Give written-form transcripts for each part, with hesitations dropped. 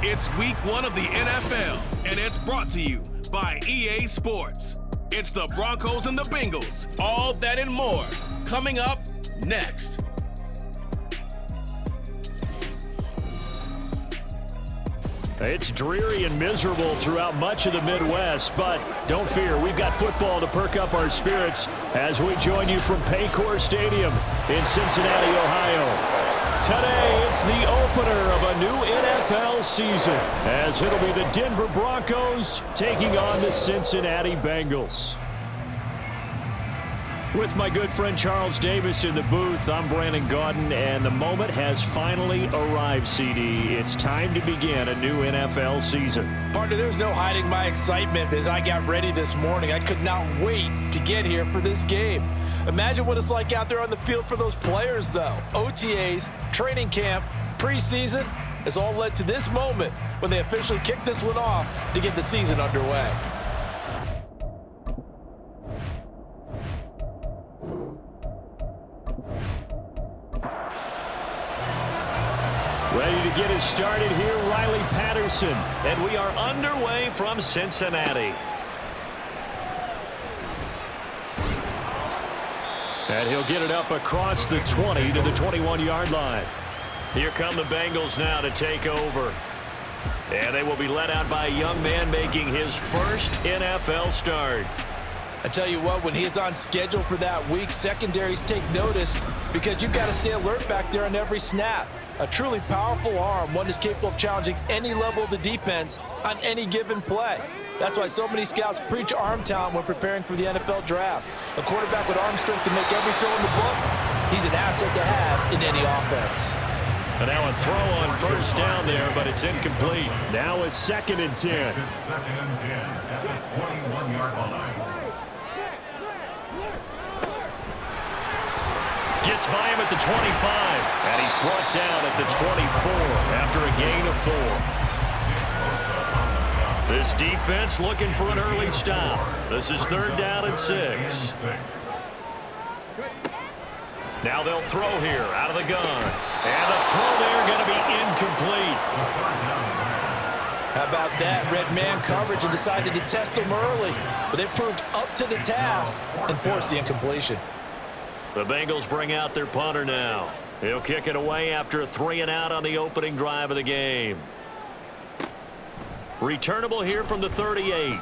It's week 1 of the NFL, and it's brought to you by EA Sports. It's the Broncos and the Bengals. All that and more coming up next. It's dreary and miserable throughout much of the Midwest, but don't fear, we've got football to perk up our spirits as we join you from Paycor Stadium in Cincinnati, Ohio. Today, it's the opener of a new NFL season, as it'll be the Denver Broncos taking on the Cincinnati Bengals. With my good friend Charles Davis in the booth, I'm Brandon Gaudin, and the moment has finally arrived, CD. It's time to begin a new NFL season. Partner, there's no hiding my excitement as I got ready this morning. I could not wait to get here for this game. Imagine what it's like out there on the field for those players, though. OTAs, training camp, preseason, has all led to this moment when they officially kick this one off to get the season underway. Ready to get us started here, Riley Patterson. And we are underway from Cincinnati. And he'll get it up across the 20 to the 21-yard line. Here come the Bengals now to take over. And they will be led out by a young man making his first NFL start. I tell you what, when he is on schedule for that week, secondaries take notice because you've got to stay alert back there on every snap. A truly powerful arm, one is capable of challenging any level of the defense on any given play. That's why so many scouts preach arm talent when preparing for the NFL draft. A quarterback with arm strength to make every throw in the book, he's an asset to have in any offense. And now a throw on first down there, but it's incomplete. Now a 2nd and 10. Second and 10 at the 21-yard line. Gets by him at the 25, and he's brought down at the 24 after a gain of 4. This defense looking for an early stop. This is 3rd down and 6. Now they'll throw here out of the gun. And the throw there going to be incomplete. How about that? Red man coverage and decided to test them early. But they proved up to the task and forced the incompletion. The Bengals bring out their punter now. He'll kick it away after a 3-and-out on the opening drive of the game. Returnable here from the 38.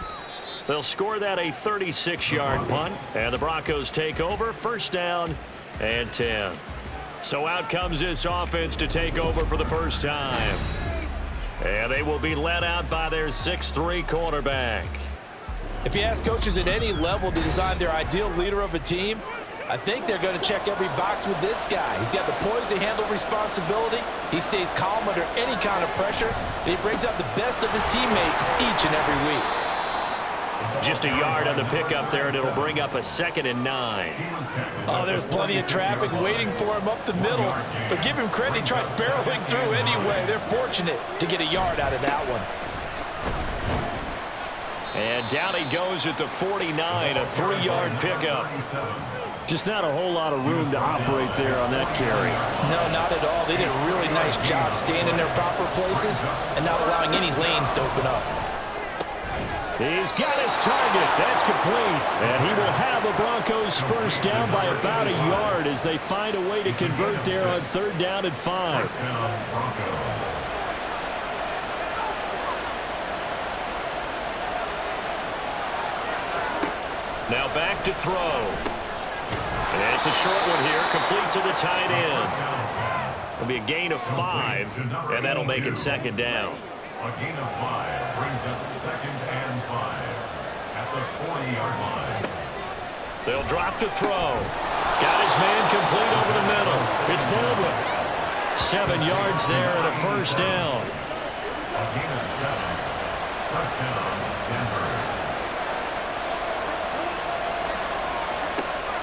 They'll score that a 36-yard punt, and the Broncos take over, 1st down and 10. So out comes this offense to take over for the first time. And they will be led out by their 6'3" quarterback. If you ask coaches at any level to design their ideal leader of a team, I think they're going to check every box with this guy. He's got the poise to handle responsibility. He stays calm under any kind of pressure. And he brings out the best of his teammates each and every week. Just a yard on the pickup there, and it'll bring up a 2nd and 9. Oh, there's plenty of traffic waiting for him up the middle. But give him credit, he tried barreling through anyway. They're fortunate to get a yard out of that one. And down he goes at the 49, a 3-yard pickup. Just not a whole lot of room to operate there on that carry. No, not at all. They did a really nice job staying in their proper places and not allowing any lanes to open up. He's got his target. That's complete. And he will have the Broncos first down by about a yard as they find a way to convert there on 3rd down and 5. Now back to throw. And it's a short one here, complete to the tight end. It'll be a gain of 5, and that'll make it 2nd down. A gain of 5 brings up 2nd and 5 at the 40-yard line. They'll drop to throw. Got his man complete over the middle. It's Baldwin. 7 yards there and a 1st down. A gain of 7. 1st down, Denver.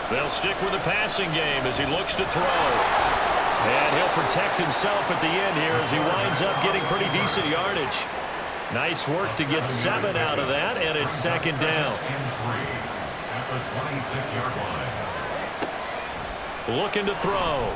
They'll stick with the passing game as he looks to throw. And he'll protect himself at the end here as he winds up getting pretty decent yardage. Nice work to get 7 out of that, and it's 2nd down. At the 26-yard line. Looking to throw.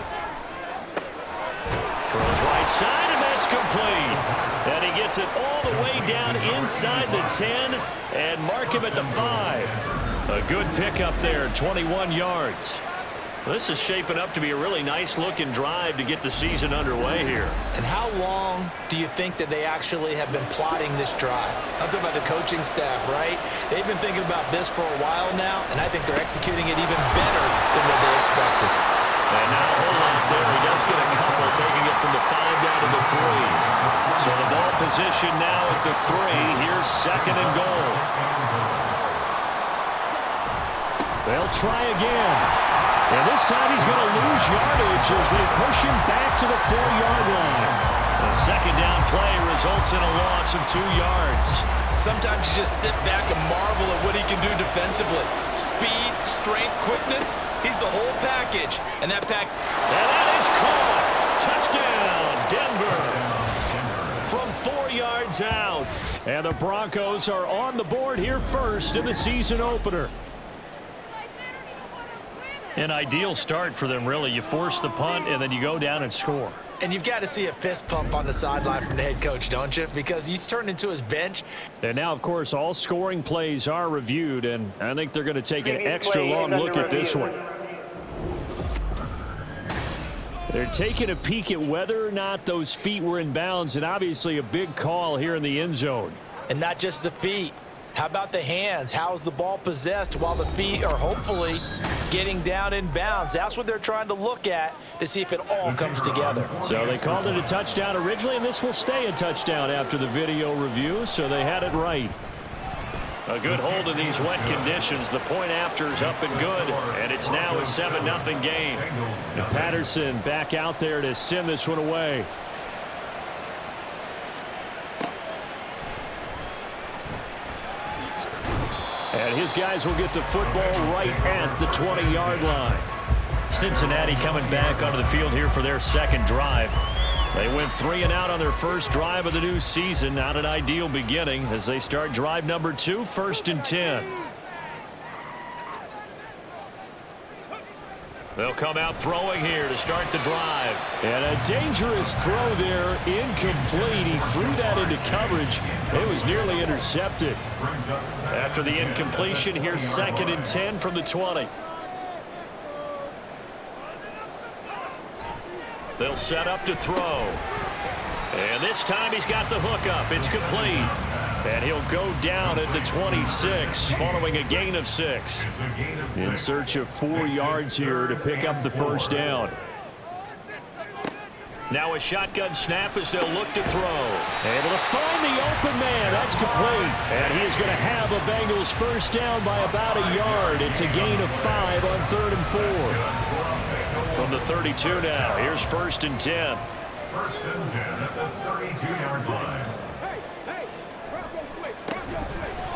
Throws right side, and that's It's complete. And he gets it all the way down inside the 10 and mark him at the 5. A good pickup there, 21 yards. This is shaping up to be a really nice-looking drive to get the season underway here. And how long do you think that they actually have been plotting this drive? I'm talking about the coaching staff, right? They've been thinking about this for a while now, and I think they're executing it even better than what they expected. And now a whole lot there. He does get a couple, taking it from the 5 down to the 3. So the ball position now at the 3. Here's 2nd and goal. They'll try again. And this time he's going to lose yardage as they push him back to the 4-yard line. The 2nd down play results in a loss of 2 yards. Sometimes you just sit back and marvel at what he can do defensively. Speed, strength, quickness, he's the whole package. And that is caught. Touchdown, Denver. From 4 yards out. And the Broncos are on the board here first in the season opener. An ideal start for them, really. You force the punt, and then you go down and score. And you've got to see a fist pump on the sideline from the head coach, don't you? Because he's turned into his bench. And now, of course, all scoring plays are reviewed, and I think they're going to take an extra long look at this one. They're taking a peek at whether or not those feet were in bounds, and obviously a big call here in the end zone. And not just the feet. How about the hands? How's the ball possessed while the feet are hopefully getting down in bounds? That's what they're trying to look at to see if it all comes together. So they called it a touchdown originally, and this will stay a touchdown after the video review, so they had it right. A good hold in these wet conditions. The point after is up and good, and it's now a 7-0 game. And Patterson back out there to send this one away. And his guys will get the football right at the 20-yard line. Cincinnati coming back onto the field here for their 2nd drive. They went 3 and out on their first drive of the new season. Not an ideal beginning as they start drive number 2, 1st and 10. They'll come out throwing here to start the drive. And a dangerous throw there, incomplete. He threw that into coverage. It was nearly intercepted. After the incompletion, here's 2nd and 10 from the 20. They'll set up to throw. And this time he's got the hook up. It's complete. And he'll go down at the 26 following a gain of 6. In search of 4 yards here to pick up the 1st down. Now a shotgun snap as they'll look to throw. Able to find the open man. That's complete. And he is going to have a Bengals 1st down by about a yard. It's a gain of 5 on 3rd and 4. From the 32 now. Here's 1st and 10. 1st and 10 at the 32-yard line.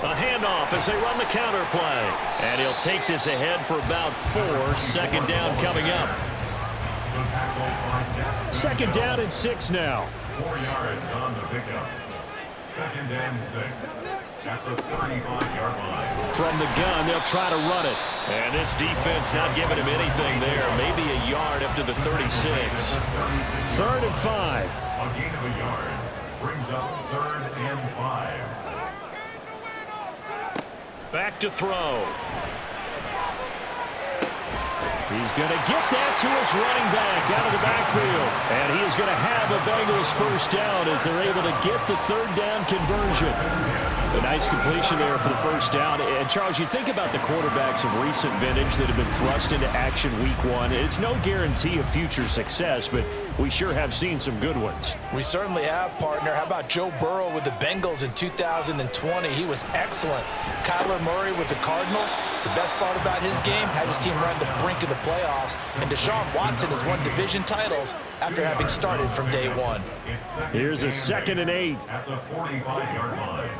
A handoff as they run the counter play. And he'll take this ahead for about 4. 2nd down coming up. 2nd down and 6 now. 4 yards on the pickup. 2nd and 6 at the 35-yard line. From the gun, they'll try to run it. And this defense not giving him anything there. Maybe a yard up to the 36. 3rd and 5. A gain of a yard brings up 3rd and 5. Back to throw. He's going to get that to his running back out of the backfield. And he is going to have a Bengals 1st down as they're able to get the 3rd down conversion. A nice completion there for the 1st down. And, Charles, you think about the quarterbacks of recent vintage that have been thrust into action week 1. It's no guarantee of future success, but we sure have seen some good ones. We certainly have, partner. How about Joe Burrow with the Bengals in 2020? He was excellent. Kyler Murray with the Cardinals. The best part about his game has his team run the brink of the playoffs. And Deshaun Watson has won division titles after having started from day 1. Here's a 2nd and 8. At the 45-yard line.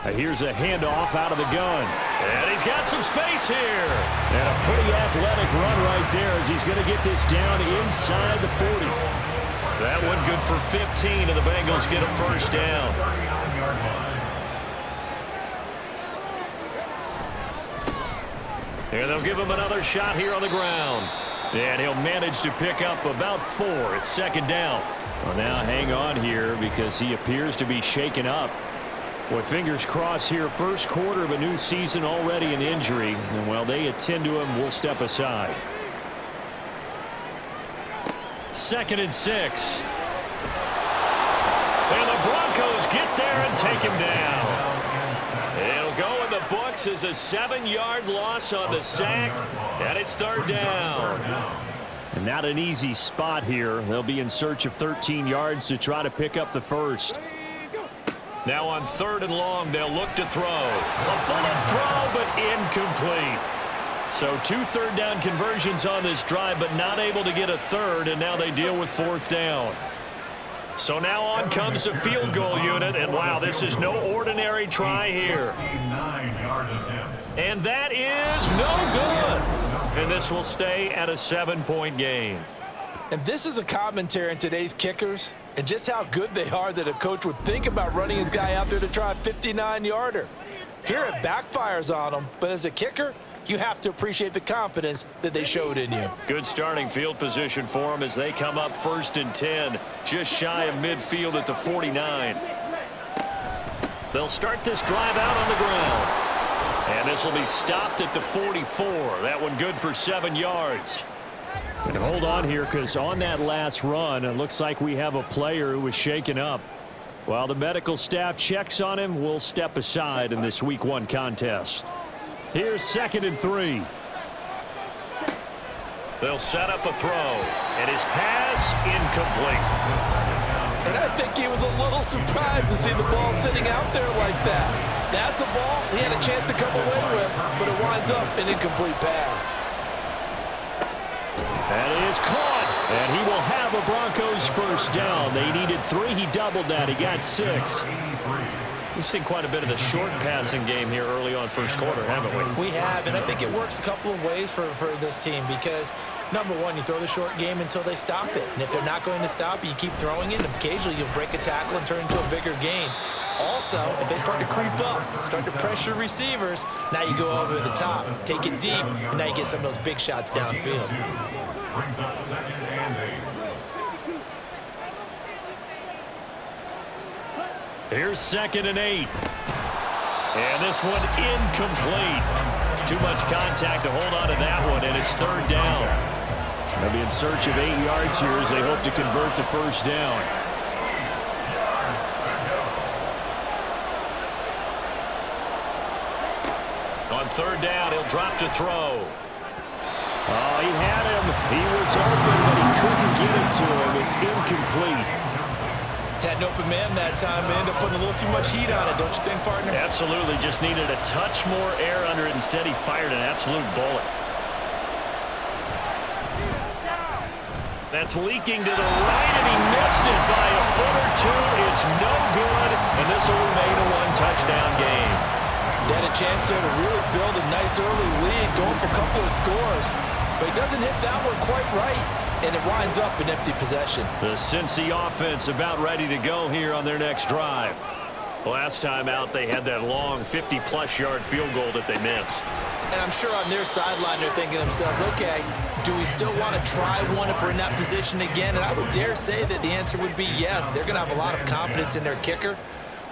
Here's a handoff out of the gun. And he's got some space here. And a pretty athletic run right there as he's going to get this down inside the 40. That one good for 15, and the Bengals get a 1st down. And they'll give him another shot here on the ground. And he'll manage to pick up about 4 at second down. Well, now hang on here because he appears to be shaken up. Boy, fingers crossed here. First quarter of a new season, already an injury. And while they attend to him, we'll step aside. 2nd and 6. And the Broncos get there and take him down. It'll go in the books as a 7-yard loss on the sack, and it's 3rd down. And not an easy spot here. They'll be in search of 13 yards to try to pick up the first. Now on 3rd and long, they'll look to throw. A bullet throw, but incomplete. So 2 third-down conversions on this drive, but not able to get a third, and now they deal with 4th down. So now on comes the field goal unit, and wow, this is no ordinary try here. And that is no good. And this will stay at a 7-point game. And this is a commentary on today's kickers and just how good they are that a coach would think about running his guy out there to try a 59-yarder. Here it backfires on him, but as a kicker, you have to appreciate the confidence that they showed in you. Good starting field position for them as they come up 1st and 10, just shy of midfield at the 49. They'll start this drive out on the ground. And this will be stopped at the 44. That one good for 7 yards. And hold on here because on that last run, it looks like we have a player who was shaken up. While the medical staff checks on him, we'll step aside in this Week 1 contest. Here's 2nd and 3. They'll set up a throw, and his pass incomplete. And I think he was a little surprised to see the ball sitting out there like that. That's a ball he had a chance to come away with, but it winds up an incomplete pass. That is caught, and he will have a Broncos first down. They needed 3. He doubled that. He got 6. We've seen quite a bit of the short passing game here early on first quarter, haven't we? We have, and I think it works a couple of ways for this team because, number one, you throw the short game until they stop it. And if they're not going to stop it, you keep throwing it, and occasionally you'll break a tackle and turn it into a bigger gain. Also, if they start to creep up, start to pressure receivers, now you go over the top, take it deep, and now you get some of those big shots downfield. Brings up 2nd and 8. Here's 2nd and 8. And this one incomplete. Too much contact to hold on to that one, and it's 3rd down. They'll be in search of 8 yards here as they hope to convert the first down. On 3rd down, he'll drop to throw. Oh, he had him. He was open, but he couldn't get it to him. It's incomplete. Had an open man that time, but ended up putting a little too much heat on it, don't you think, partner? Absolutely. Just needed a touch more air under it. Instead, he fired an absolute bullet. That's leaking to the right, and he missed it by a foot or 2. It's no good, and this will remain a 1-touchdown game. They had a chance there to really build a nice early lead, go up a couple of scores, but he doesn't hit that one quite right, and it winds up an empty possession. The Cincy offense about ready to go here on their next drive. Last time out, they had that long 50-plus yard field goal that they missed. And I'm sure on their sideline they're thinking to themselves, okay, do we still want to try one if we're in that position again? And I would dare say that the answer would be yes. They're going to have a lot of confidence in their kicker.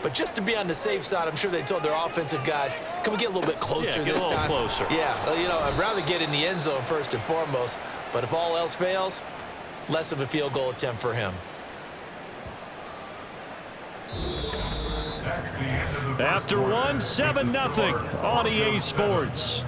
But just to be on the safe side, I'm sure they told their offensive guys, can we get a little bit closer this time? Closer. Yeah, you know, I'd rather get in the end zone first and foremost. But if all else fails, less of a field goal attempt for him. After 1, 7-0 on EA Sports.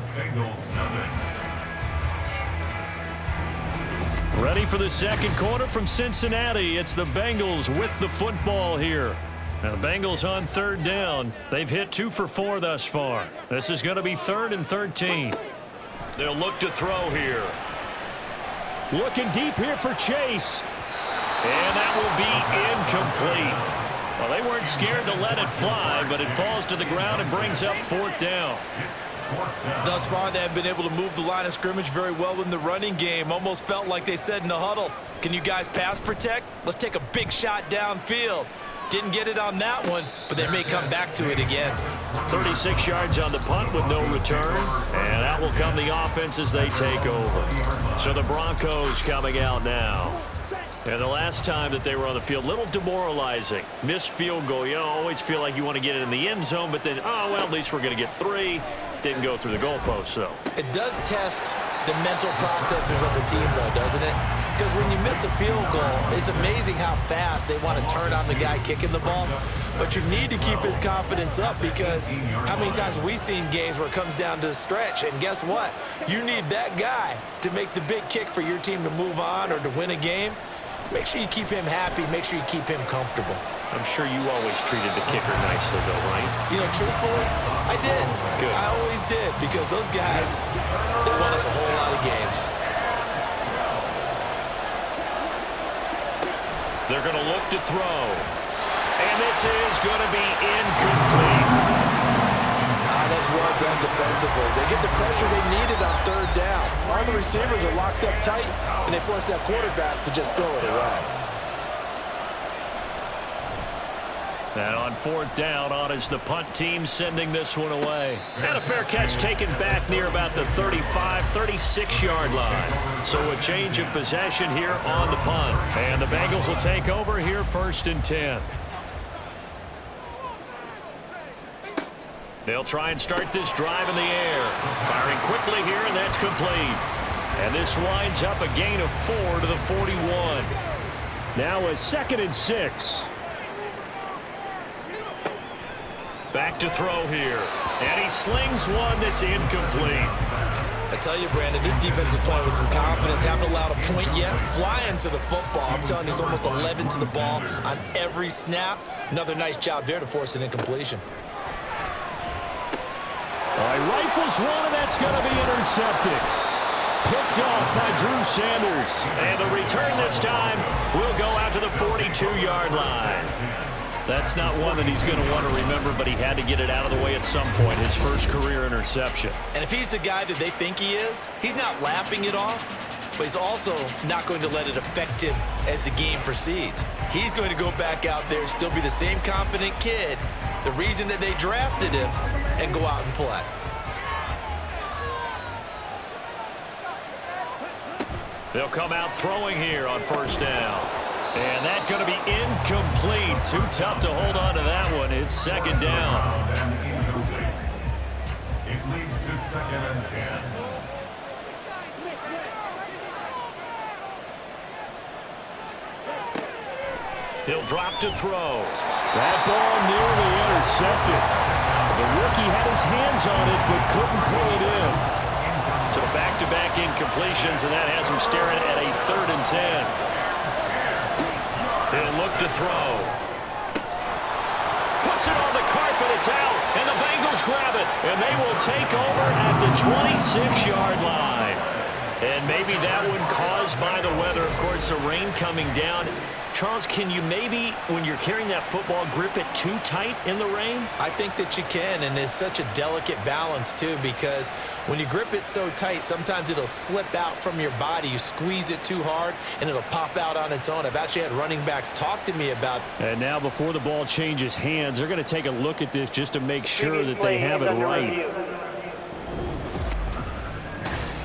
Ready for the second quarter from Cincinnati. It's the Bengals with the football here. Now, the Bengals on 3rd down. They've hit 2 for 4 thus far. This is going to be 3rd and 13. They'll look to throw here. Looking deep here for Chase. And that will be incomplete. Well, they weren't scared to let it fly, but it falls to the ground and brings up 4th down. Thus far, they have been able to move the line of scrimmage very well in the running game. Almost felt like they said in the huddle, can you guys pass protect? Let's take a big shot downfield. Didn't get it on that one, but they may come back to it again. 36 yards on the punt with no return, and that will come the offense as they take over. So the Broncos coming out now. And the last time that they were on the field, little demoralizing. Missed field goal. You always feel like you want to get it in the end zone, but then, oh, well, at least we're going to get 3. Didn't go through the goalpost, though. It does test the mental processes of the team, though, doesn't it? Because when you miss a field goal, it's amazing how fast they want to turn on the guy kicking the ball. But you need to keep his confidence up, because how many times have we seen games where it comes down to the stretch? And guess what? You need that guy to make the big kick for your team to move on or to win a game. Make sure you keep him happy. Make sure you keep him comfortable. I'm sure you always treated the kicker nicely, though, right? You know, truthfully, I did. Good. I always did, because those guys, they won us a whole lot of games. They're going to look to throw. And this is going to be incomplete. That's well done defensively. They get the pressure they needed on 3rd down. All the receivers are locked up tight, and they force that quarterback to just throw it away. And on 4th down, on is the punt team sending this one away. And a fair catch taken back near about the 35, 36-yard line. So a change of possession here on the punt. And the Bengals will take over here 1st and 10. They'll try and start this drive in the air. Firing quickly here, and that's complete. And this winds up a gain of 4 to the 41. Now a 2nd and 6. Back to throw here. And he slings one that's incomplete. I tell you, Brandon, this defense is playing with some confidence. Haven't allowed a point yet. Flying to the football. I'm telling you, it's almost 11 to the ball on every snap. Another nice job there to force an incompletion. All right, rifles one, and that's going to be intercepted. Picked off by Drew Sanders. And the return this time will go out to the 42-yard line. That's not one that he's going to want to remember, but he had to get it out of the way at some point, his first career interception. And if he's the guy that they think he is, he's not laughing it off, but he's also not going to let it affect him as the game proceeds. He's going to go back out there, still be the same confident kid, the reason that they drafted him, and go out and play. They'll come out throwing here on 1st down. And that's going to be incomplete. Too tough to hold on to that one. It's 2nd down. It leads to 2nd and 10. He'll drop to throw. That ball nearly intercepted. The rookie had his hands on it but couldn't pull it in. So back-to-back incompletions, and that has him staring at a 3rd and 10. He'll look to throw. Puts it on the carpet. It's out. And the Bengals grab it. And they will take over at the 26-yard line. And maybe that one caused by the weather. Of course, the rain coming down. Charles, can you maybe, when you're carrying that football, grip it too tight in the rain? I think that you can, and it's such a delicate balance, too, because when you grip it so tight, sometimes it'll slip out from your body. You squeeze it too hard, and it'll pop out on its own. I've actually had running backs talk to me about it. And now before the ball changes hands, they're going to take a look at this just to make sure that they have it right.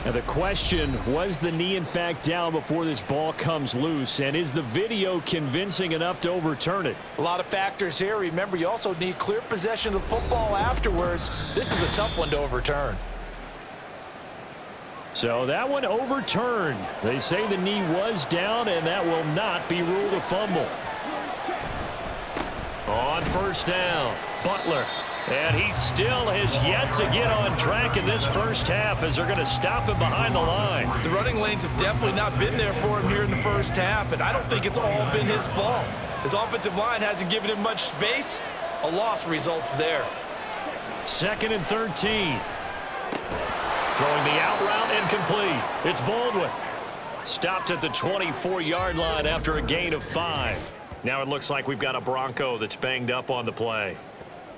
Now the question, was the knee in fact down before this ball comes loose? And is the video convincing enough to overturn it? A lot of factors here. Remember, you also need clear possession of the football afterwards. This is a tough one to overturn. So that one overturned. They say the knee was down, and that will not be ruled a fumble. On 1st down, Butler. And he still has yet to get on track in this first half as they're going to stop him behind the line. The running lanes have definitely not been there for him here in the first half, and I don't think it's all been his fault. His offensive line hasn't given him much space. A loss results there. 2nd and 13. Throwing the out route incomplete. It's Baldwin. Stopped at the 24-yard line after a gain of 5. Now it looks like we've got a Bronco that's banged up on the play.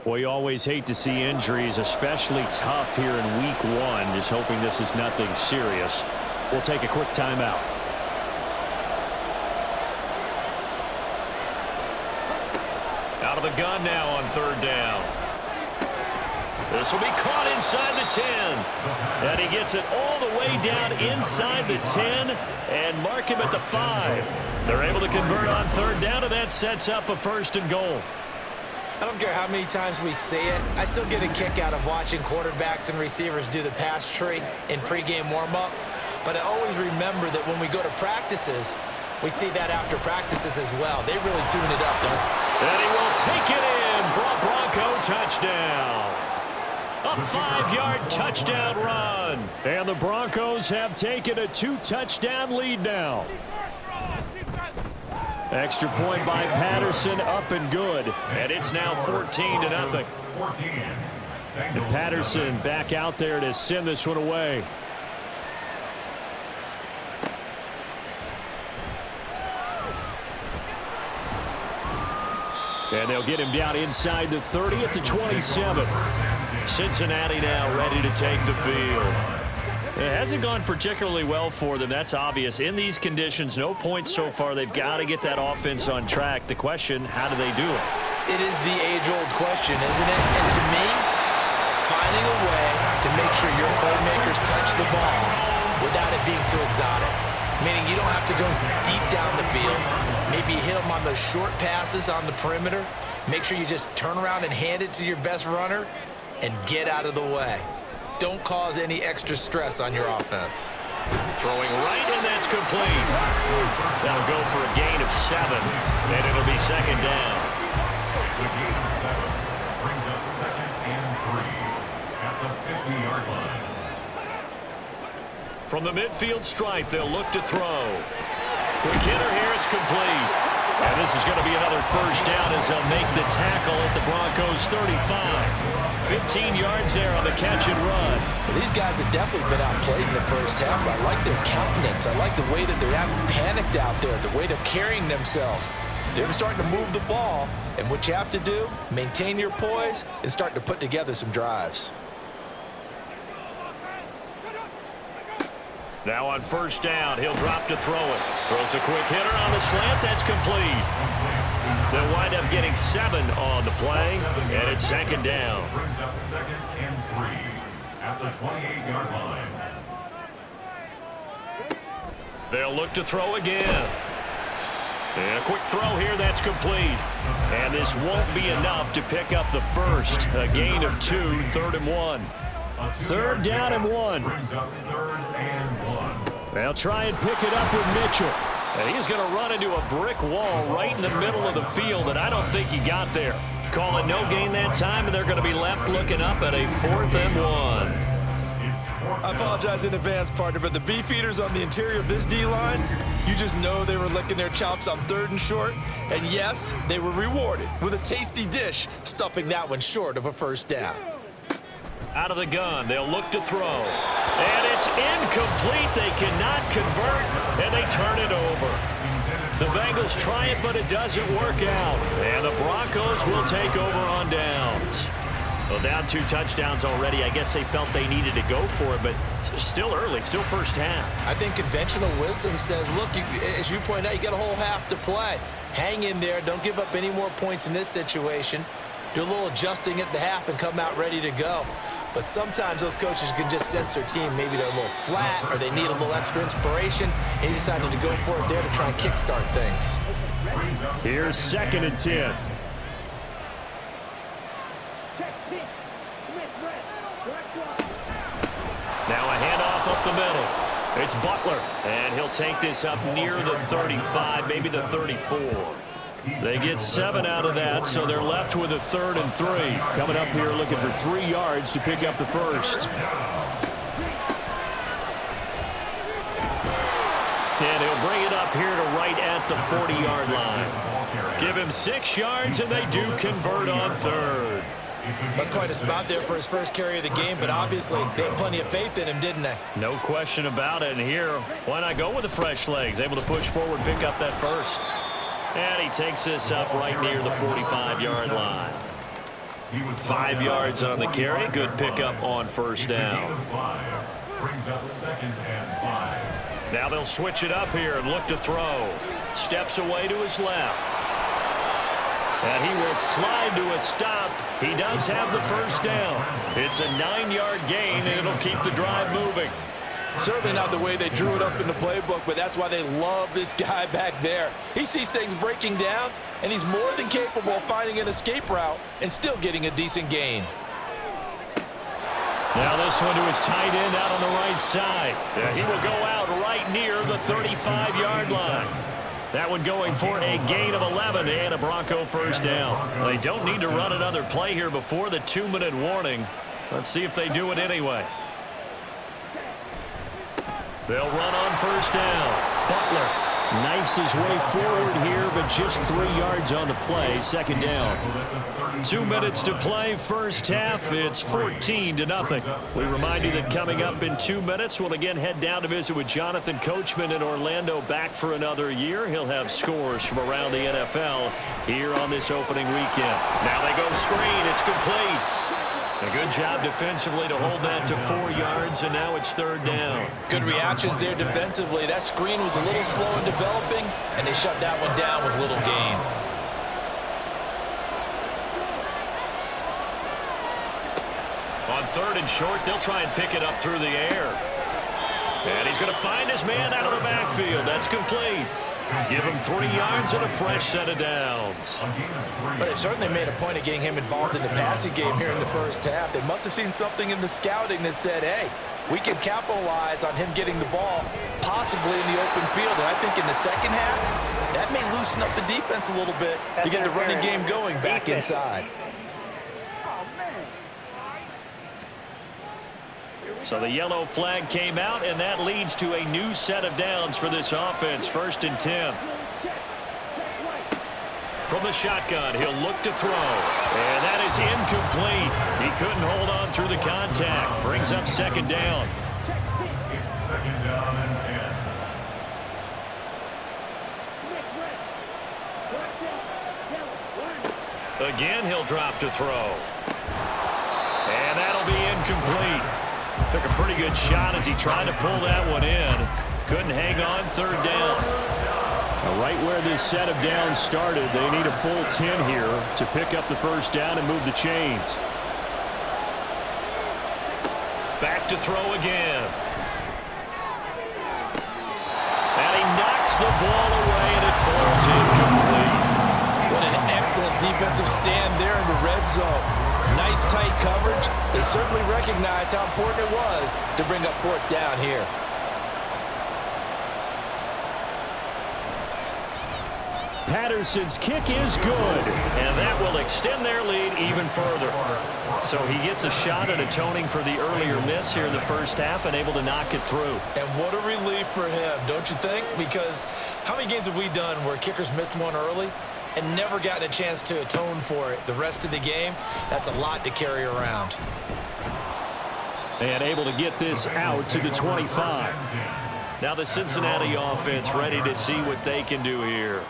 Well, you always hate to see injuries, especially tough here in week 1. Just hoping this is nothing serious. We'll take a quick timeout. Out of the gun now on 3rd down. This will be caught inside the 10. And he gets it all the way down inside the 10 and mark him at the 5. They're able to convert on third down, and that sets up a 1st and goal. I don't care how many times we say it, I still get a kick out of watching quarterbacks and receivers do the pass tree in pregame warm-up. But I always remember that when we go to practices, we see that after practices as well. They really tune it up, and he will take it in for a Bronco touchdown. A 5-yard touchdown run. And the Broncos have taken a 2-touchdown lead now. Extra point by Patterson, up and good. And it's now 14-0. And Patterson back out there to send this one away. And they'll get him down inside the 30 at the 27. Cincinnati now ready to take the field. It hasn't gone particularly well for them. That's obvious. In these conditions, no points so far. They've got to get that offense on track. The question, how do they do it? It is the age-old question, isn't it? And to me, finding a way to make sure your playmakers touch the ball without it being too exotic. Meaning you don't have to go deep down the field. Maybe hit them on those short passes on the perimeter. Make sure you just turn around and hand it to your best runner and get out of the way. Don't cause any extra stress on your offense. Throwing right, and that's complete. That'll go for a gain of 7, and it'll be 2nd down. The gain of 7 brings up 2nd and 3 at the 50-yard line. From the midfield stripe, they'll look to throw. Quick hitter here, it's complete. And this is going to be another 1st down as they'll make the tackle at the Broncos' 35. 15 yards there on the catch and run. Well, these guys have definitely been outplayed in the first half, but I like their countenance. I like the way that they haven't panicked out there, the way they're carrying themselves. They're starting to move the ball, and what you have to do, maintain your poise and start to put together some drives. Now on 1st down, he'll drop to throw it. Throws a quick hitter on the slant. That's complete. They'll wind up getting 7 on the play, and it's 2nd down. Brings up 2nd and 3 at the 28-yard line. They'll look to throw again. And a quick throw here, that's complete. And this won't be enough to pick up the 1st. A gain of 2, 3rd and 1. 3rd down and 1. Brings up 3rd and 1. They'll try and pick it up with Mitchell. And he's going to run into a brick wall right in the middle of the field, and I don't think he got there. Call it no gain that time, and they're going to be left looking up at a 4th and 1. I apologize in advance, partner, but the beefeaters on the interior of this D-line, you just know they were licking their chops on 3rd and short. And yes, they were rewarded with a tasty dish, stuffing that one short of a 1st down. Out of the gun, they'll look to throw. And it's incomplete. They cannot convert, and they turn it over. The Bengals try it, but it doesn't work out. And the Broncos will take over on downs. Well, down 2 touchdowns already. I guess they felt they needed to go for it, but still early, still first half. I think conventional wisdom says, look, as you point out, you got a whole half to play. Hang in there. Don't give up any more points in this situation. Do a little adjusting at the half and come out ready to go. But sometimes those coaches can just sense their team. Maybe they're a little flat or they need a little extra inspiration. And he decided to go for it there to try and kickstart things. Here's 2nd and 10. Now a handoff up the middle. It's Butler, and he'll take this up near the 35, maybe the 34. They get 7 out of that, so they're left with a 3rd and 3. Coming up here looking for 3 yards to pick up the 1st. And he'll bring it up here to right at the 40-yard line. Give him 6 yards, and they do convert on 3rd. That's quite a spot there for his first carry of the game, but obviously they had plenty of faith in him, didn't they? No question about it. And here, why not go with the fresh legs? Able to push forward, pick up that 1st. And he takes this up right near the 45-yard line. 5 yards on the carry. Good pickup on 1st down. Brings up 2nd and 5. Now they'll switch it up here and look to throw. Steps away to his left. And he will slide to a stop He does have the first down. It's a 9-yard gain, and it'll keep the drive moving. Certainly not the way they drew it up in the playbook, but that's why they love this guy back there. He sees things breaking down, and he's more than capable of finding an escape route and still getting a decent gain. Now this one to his tight end out on the right side. Yeah, he will go out right near the 35-yard line. That one going for a gain of 11 and a Bronco first down. They don't need to run another play here before the 2-minute warning. Let's see if they do it anyway. They'll run on first down. Butler knifes his way forward here, but just 3 yards on the play. Second down. 2 minutes to play, first half. It's 14-0. We remind you that coming up in 2 minutes, we'll again head down to visit with Jonathan Coachman in Orlando, back for another year. He'll have scores from around the NFL here on this opening weekend. Now they go screen. It's complete. A good job defensively to hold that to 4 yards, and now it's third down. Good reactions there defensively. That screen was a little slow in developing, and they shut that one down with little gain. On third and short, they'll try and pick it up through the air. And he's going to find his man out of the backfield. That's complete. Give him 3 yards and a fresh set of downs. But they certainly made a point of getting him involved in the passing game here in the first half. They must have seen something in the scouting that said, hey, we can capitalize on him getting the ball, possibly in the open field. And I think in the second half, that may loosen up the defense a little bit to get the running game going back inside. So the yellow flag came out, and that leads to a new set of downs for this offense. First and 10. From the shotgun, he'll look to throw. And that is incomplete. He couldn't hold on through the contact. Brings up second down. It's second down and 10. Again, he'll drop to throw. And that'll be incomplete. Took a pretty good shot as he tried to pull that one in. Couldn't hang on, third down. Now, right where this set of downs started, they need a full 10 here to pick up the first down and move the chains. Back to throw again. And he knocks the ball away, and it falls incomplete. What an excellent defensive stand there in the red zone. Nice tight coverage. They certainly recognized how important it was to bring up fourth down here. Patterson's kick is good, and that will extend their lead even further. So he gets a shot at atoning for the earlier miss here in the first half and able to knock it through. And what a relief for him, don't you think? Because how many games have we done where kickers missed one early and never gotten a chance to atone for it the rest of the game? That's a lot to carry around. And able to get this out to the 25. Now the Cincinnati offense ready to see what they can do here.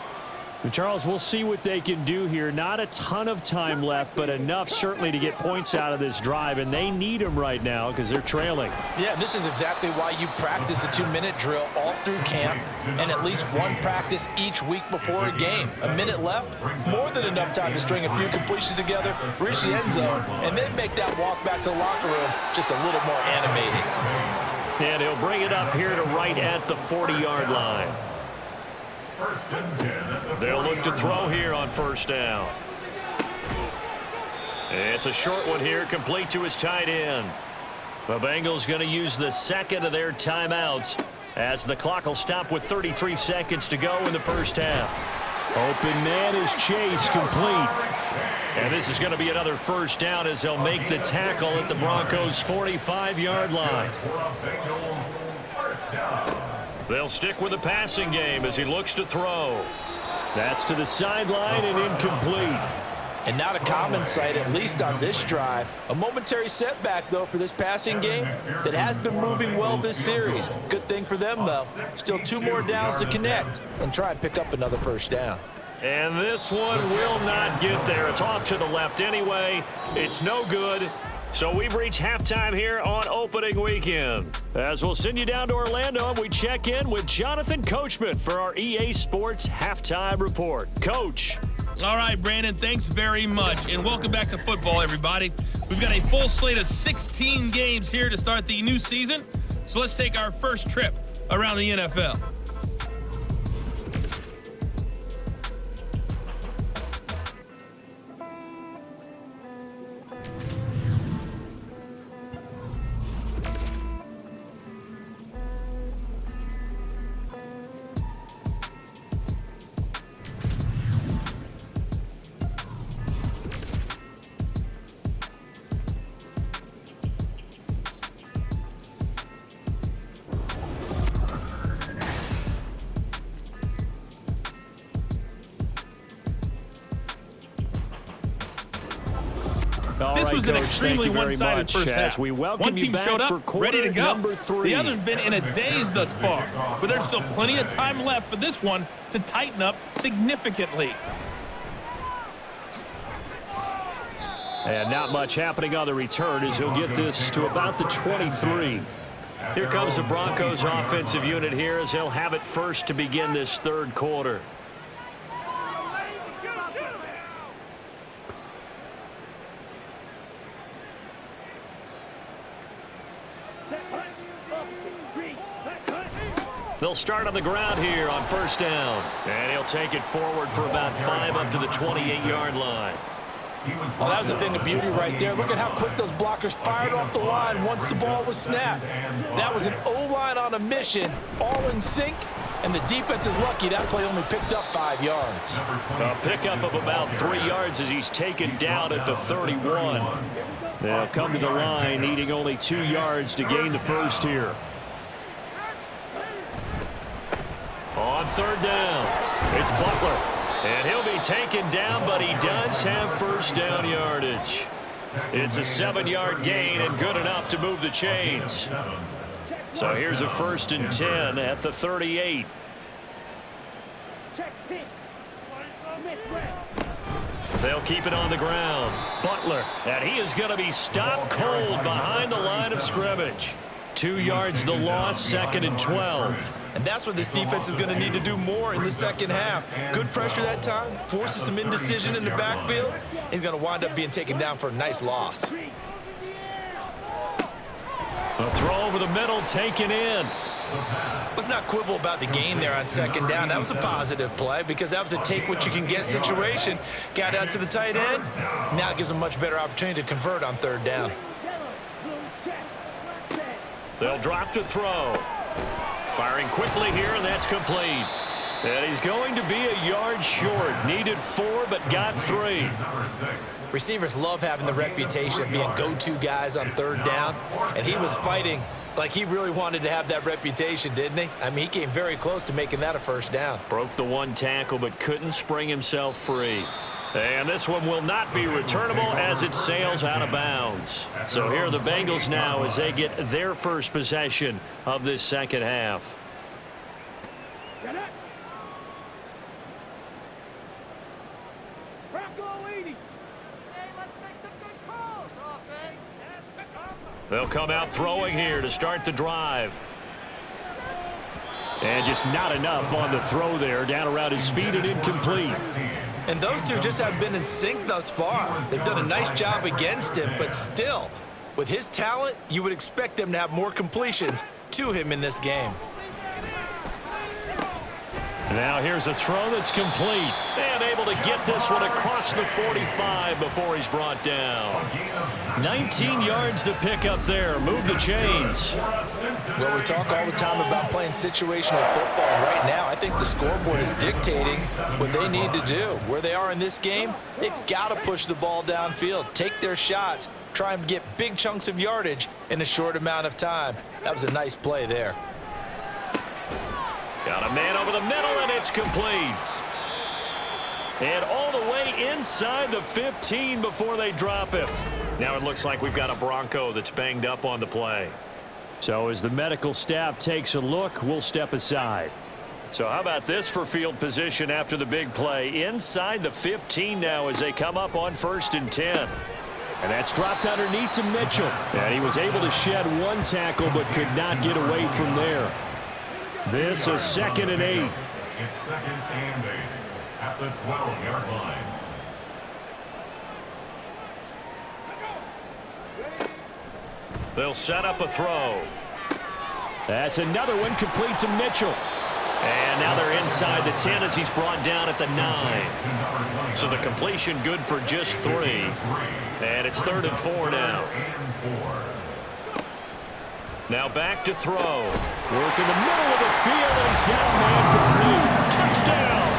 Charles, we'll see what they can do here. Not a ton of time left, but enough certainly to get points out of this drive, and they need them right now because they're trailing. Yeah, this is exactly why you practice a 2-minute drill all through camp and at least one practice each week before a game. A minute left, more than enough time to string a few completions together, reach the end zone, and then make that walk back to the locker room just a little more animated. And he'll bring it up here to right at the 40-yard line. First and 10. They'll look to throw here on first down. It's a short one here, complete to his tight end. The Bengals going to use the second of their timeouts as the clock will stop with 33 seconds to go in the first half. Open man is Chase, complete. And this is going to be another first down as they'll make the tackle at the Broncos' 45-yard line. They'll stick with the passing game as he looks to throw. That's to the sideline and incomplete. And not a common sight, at least on this drive. A momentary setback, though, for this passing game that has been moving well this series. Good thing for them, though. Still 2 more downs to connect and try and pick up another first down. And this one will not get there. It's off to the left anyway. It's no good. So we've reached halftime here on opening weekend. As we'll send you down to Orlando, and we check in with Jonathan Coachman for our EA Sports Halftime Report. Coach. All right, Brandon, thanks very much. And welcome back to football, everybody. We've got a full slate of 16 games here to start the new season. So let's take our first trip around the NFL. This was an extremely one-sided first half. One team showed up, ready to go. The other's been in a daze thus far, but there's still plenty of time left for this one to tighten up significantly. And not much happening on the return as he'll get this to about the 23. Here comes the Broncos offensive unit here as they'll have it first to begin this third quarter. They'll start on the ground here on first down. And he'll take it forward for about 5 up to the 28-yard line. Oh, that was a thing of beauty right there. Look at how quick those blockers fired off the line once the ball was snapped. That was an O-line on a mission, all in sync, and the defense is lucky that play only picked up 5 yards. A pickup of about 3 yards as he's taken down at the 31. They'll come to the line, needing only 2 yards to gain the first here. On third down, it's Butler. And he'll be taken down, but he does have first down yardage. It's a 7-yard gain and good enough to move the chains. So here's a 1st and 10 at the 38. They'll keep it on the ground. Butler, and he is going to be stopped cold behind the line of scrimmage. 2 yards the loss, 2nd and 12. And that's what this defense is going to need to do more in the second half. Good pressure that time, forces some indecision in the backfield. He's going to wind up being taken down for a nice loss. A throw over the middle, taken in. Let's not quibble about the gain there on second down. That was a positive play because that was a take-what-you-can-get situation. Got out to the tight end. Now it gives him a much better opportunity to convert on third down. They'll drop to throw. Firing quickly here, and that's complete. And he's going to be a yard short. Needed 4, but got 3. Receivers love having the reputation of being go-to guys on third down, and he was fighting like he really wanted to have that reputation, didn't he? I mean, he came very close to making that a first down. Broke the 1 tackle, but couldn't spring himself free. And this one will not be returnable as it sails out of bounds. So here are the Bengals now as they get their first possession of this second half. They'll come out throwing here to start the drive. And just not enough on the throw there. Down around his feet and incomplete. And those two just haven't been in sync thus far. They've done a nice job against him, but still, with his talent, you would expect them to have more completions to him in this game. Now here's a throw that's complete. And able to get this one across the 45 before he's brought down. 19 yards to pick up there. Move the chains. Well, we talk all the time about playing situational football. Right now, I think the scoreboard is dictating what they need to do. Where they are in this game, they've got to push the ball downfield, take their shots, try and get big chunks of yardage in a short amount of time. That was a nice play there. Got a man over the middle, and it's complete. And all the way inside the 15 before they drop him. Now it looks like we've got a Bronco that's banged up on the play. So as the medical staff takes a look, we'll step aside. So how about this for field position after the big play? Inside the 15 now as they come up on 1st and 10. And that's dropped underneath to Mitchell. And he was able to shed 1 tackle but could not get away from there. This is 2nd and 8. It's 2nd and 8. at the 12-yard line. They'll set up a throw. That's another one, complete to Mitchell. And now they're inside the 10 as he's brought down at the 9. So the completion good for just 3. And it's 3rd and 4 now. Now back to throw. Work in the middle of the field, and he's got a man complete. Touchdown!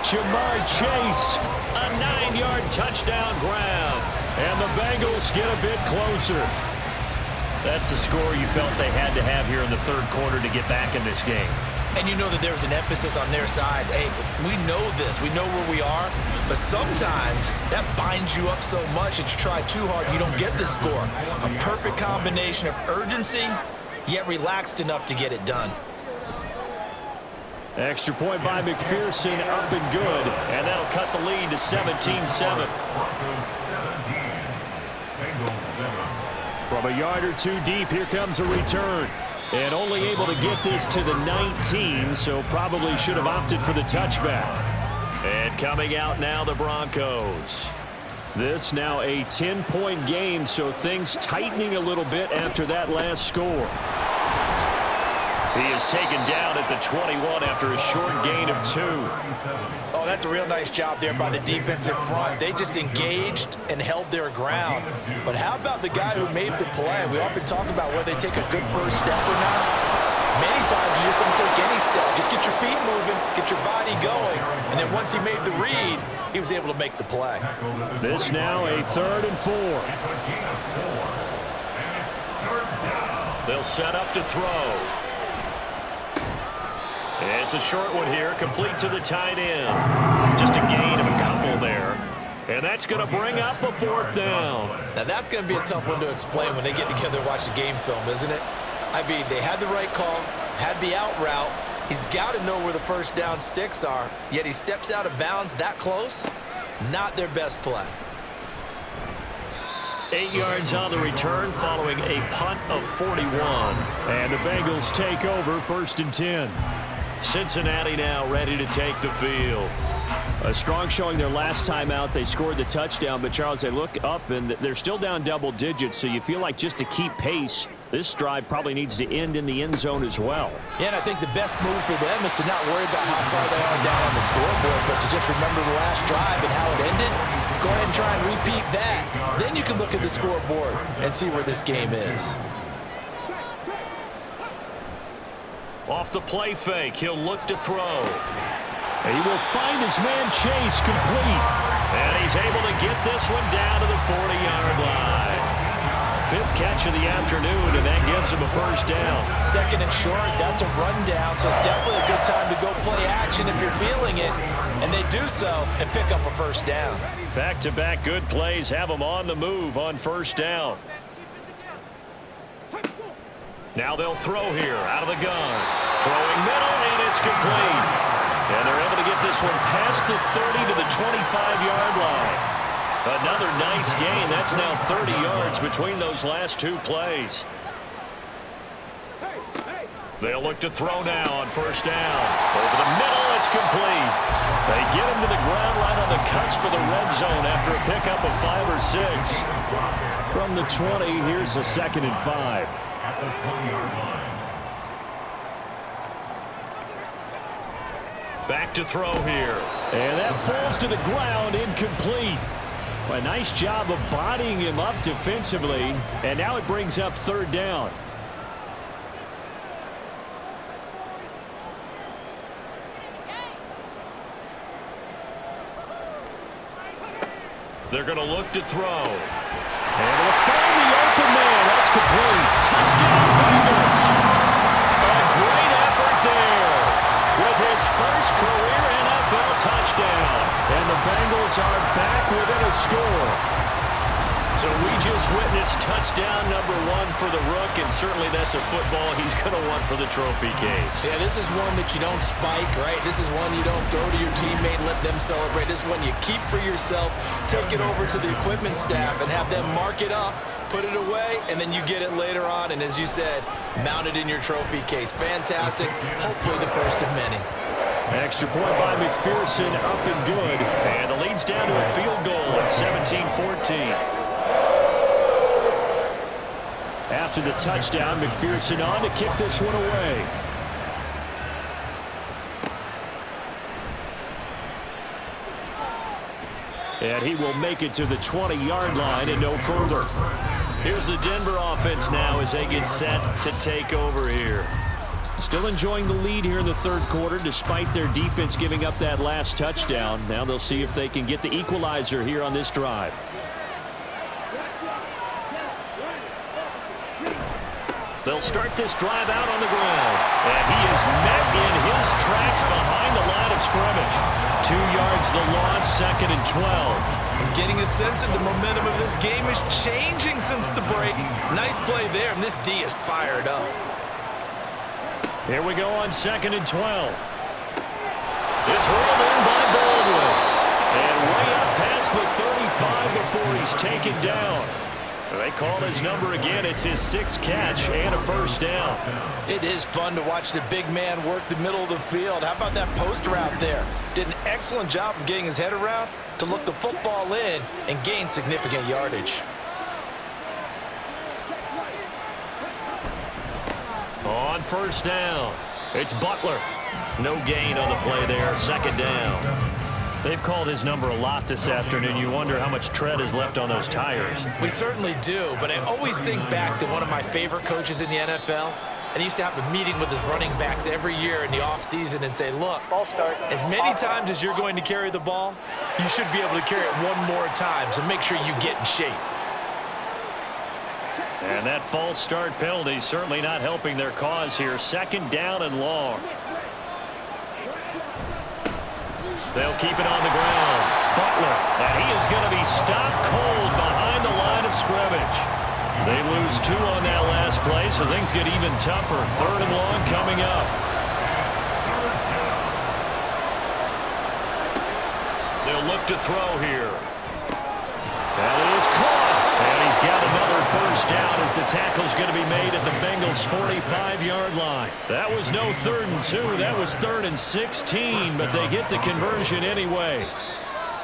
Jamar Chase, a 9-yard touchdown grab. And the Bengals get a bit closer. That's the score you felt they had to have here in the 3rd quarter to get back in this game. And you know that there's an emphasis on their side. Hey, we know this. We know where we are. But sometimes that binds you up so much that you try too hard, you don't get the score. A perfect combination of urgency, yet relaxed enough to get it done. Extra point by McPherson, up and good. And that'll cut the lead to 17-7. From a yard or 2 deep, here comes a return. And only able to get this to the 19, so probably should have opted for the touchback. And coming out now, the Broncos. This now a 10-point game, so things tightening a little bit after that last score. He is taken down at the 21 after a short gain of 2. Oh, that's a real nice job there by the defensive front. They just engaged and held their ground. But how about the guy who made the play? We often talk about whether they take a good first step or not. Many times you just don't take any step. Just get your feet moving, get your body going. And then once he made the read, he was able to make the play. This now a 3rd and 4. They'll set up to throw. It's a short one here, complete to the tight end. Just a gain of a couple there. And that's going to bring up a 4th down. Now that's going to be a tough one to explain when they get together and watch the game film, isn't it? I mean, they had the right call, had the out route. He's got to know where the first down sticks are, yet he steps out of bounds that close. Not their best play. 8 yards on the return following a punt of 41. And the Bengals take over 1st and 10. Cincinnati now ready to take the field. A strong showing their last time out. They scored the touchdown, but Charles, they look up and they're still down double digits, so you feel like just to keep pace, this drive probably needs to end in the end zone as well. Yeah, and I think the best move for them is to not worry about how far they are down on the scoreboard, but to just remember the last drive and how it ended. Go ahead and try and repeat that. Then you can look at the scoreboard and see where this game is. Off the play fake, he'll look to throw. He will find his man Chase complete. And he's able to get this one down to the 40-yard line. 5th catch of the afternoon, and that gets him a 1st down. 2nd and short, that's a rundown, so it's definitely a good time to go play action if you're feeling it. And they do so and pick up a 1st down. Back-to-back good plays have them on the move on 1st down. Now they'll throw here out of the gun. Throwing middle, and it's complete. And they're able to get this one past the 30 to the 25-yard line. Another nice gain. That's now 30 yards between those last 2 plays. They'll look to throw now on 1st down. Over the middle, it's complete. They get him to the ground right on the cusp of the red zone after a pickup of 5 or 6. From the 20, here's a 2nd and 5. At the 20-yard line. Back to throw here. And that falls to the ground, incomplete. A nice job of bodying him up defensively. And now it brings up 3rd down. They're going to look to throw. And they'll find the open man. That's complete. Touchdown, Bengals. A great effort there with his first career NFL touchdown. And the Bengals are back within a score. So we just witnessed touchdown number 1 for the Rook, and certainly that's a football he's going to want for the trophy case. Yeah, this is one that you don't spike, right? This is one you don't throw to your teammate and let them celebrate. This is one you keep for yourself, take it over to the equipment staff and have them mark it up, put it away, and then you get it later on, and as you said, mount it in your trophy case. Fantastic. Hopefully the first of many. Extra point by McPherson, up and good. And the lead's down to a field goal at 17-14. After the touchdown, McPherson on to kick this one away. And he will make it to the 20-yard line and no further. Here's the Denver offense now as they get set to take over here. Still enjoying the lead here in the third quarter despite their defense giving up that last touchdown. Now they'll see if they can get the equalizer here on this drive. They'll start this drive out on the ground. And he is met in his tracks behind the line of scrimmage. 2 yards the loss, 2nd and 12. I'm getting a sense that the momentum of this game is changing since the break. Nice play there, and this D is fired up. Here we go on 2nd and 12. It's rolled in by Baldwin. And way up past the 35 before he's taken down. They call his number again. It's his 6th catch and a first down. It is fun to watch the big man work the middle of the field. How about that post route there? Did an excellent job of getting his head around to look the football in and gain significant yardage. On first down, it's Butler. No gain on the play there, 2nd down. They've called his number a lot this afternoon. You wonder how much tread is left on those tires. We certainly do, but I always think back to one of my favorite coaches in the NFL. And he used to have a meeting with his running backs every year in the offseason and say, look, as many times as you're going to carry the ball, you should be able to carry it one more time, so make sure you get in shape. And that false start penalty certainly not helping their cause here. 2nd down and long. They'll keep it on the ground. Butler, and he is going to be stopped cold behind the line of scrimmage. They lose 2 on that last play, so things get even tougher. 3rd and long coming up. They'll look to throw here. That is caught. And he's got another first down as the tackle's going to be made at the Bengals' 45-yard line. That was no 3rd and 2. That was 3rd and 16, but they get the conversion anyway.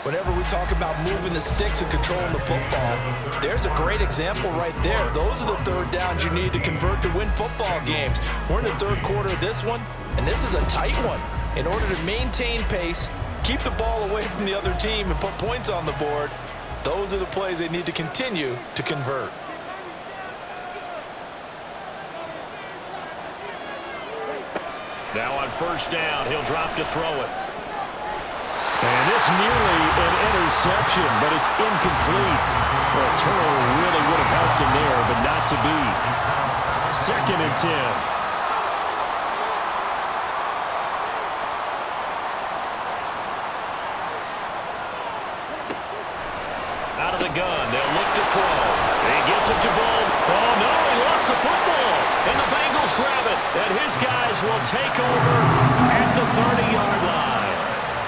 Whenever we talk about moving the sticks and controlling the football, there's a great example right there. Those are the 3rd downs you need to convert to win football games. We're in the 3rd quarter of this one, and this is a tight one. In order to maintain pace, keep the ball away from the other team, and put points on the board, those are the plays they need to continue to convert. Now on first down, he'll drop to throw it. And this nearly an interception, but it's incomplete. Well, a turnover really would have helped him there, but not to be. 2nd and 10. Out of the gun, they'll look to throw. He gets it to Ball. Oh, no, he lost the football. And the Bengals grab it. And his guys will take over at the 30-yard line.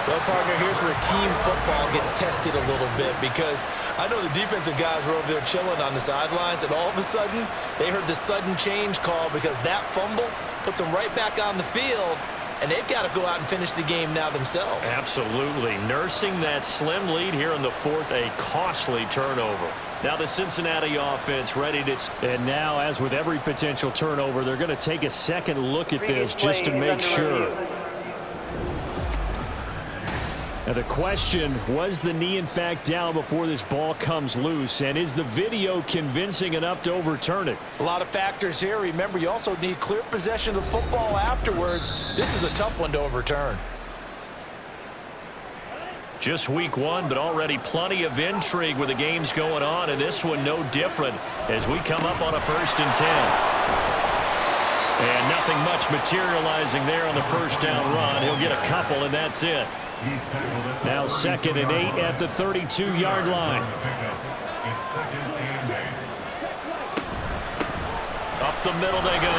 Well, partner, here's where team football gets tested a little bit, because I know the defensive guys were over there chilling on the sidelines, and all of a sudden, they heard the sudden change call because that fumble puts them right back on the field, and they've got to go out and finish the game now themselves. Absolutely. Nursing that slim lead here in the 4th, a costly turnover. Now the Cincinnati offense ready to... And now, as with every potential turnover, they're going to take a second look at this just to make sure. Now the question, was the knee in fact down before this ball comes loose? And is the video convincing enough to overturn it? A lot of factors here. Remember, you also need clear possession of the football afterwards. This is a tough one to overturn. Just week 1, but already plenty of intrigue with the games going on, and this one no different as we come up on a 1st and 10. And nothing much materializing there on the first down run. He'll get a couple, and that's it. Now 2nd and 8 at the 32-yard line. Up the middle they go.